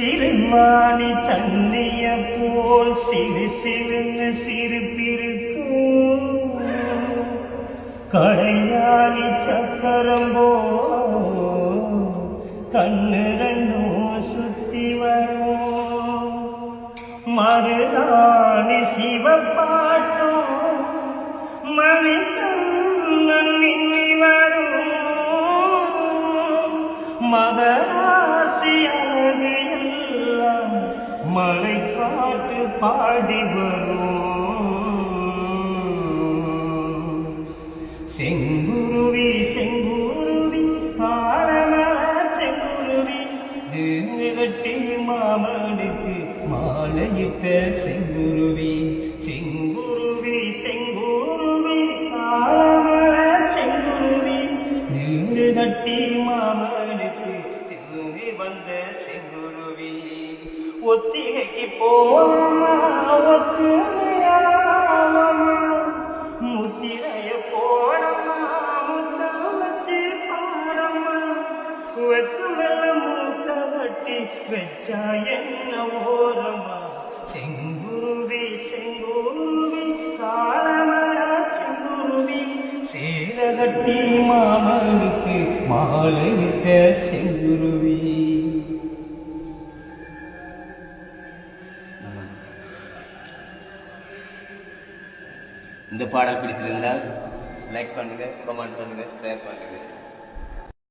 சிறுமானி தண்ணிய போல் சிறு சிறுன்னு சிரிப்பிருக்கும் கடையாளி சக்கரம்போ கண்ணு ரெண்டும் சுத்தி வரும் மருதாணி சிவப்பாட்டும் மணிக்கண்ணன் மின்னி வரும் மகராசி அழகு எல்லாம் மழை காட்டு பாடி வரும் செங்குருவி செங்குருவி காலமல செங்குருவி கட்டி மாமனுக்கு மாலையிட்ட செங்குருவி செங்குருவி செங்குருவி காலமல செங்குருவி நின்று கட்டி மாமனுக்கு திரும்பி வந்த செங்குருவி ஒத்திகைக்கு போனமா ஒத்துமையாமா முத்திரைய போனமா முத்த வச்சு பாடமா வெத்து வெள்ள மூத்த கட்டி வச்சா என்ன ஓரமா செங்குருவி செங்குருவி காலமர செங்குருவி சேல கட்டி மாமனுக்கு மாலையிட்ட செங்குருவி. இந்த பாடல் பிடித்திருந்தால் லைக் பண்ணுங்க, கமெண்ட் பண்ணுங்க, ஷேர் பண்ணுங்க.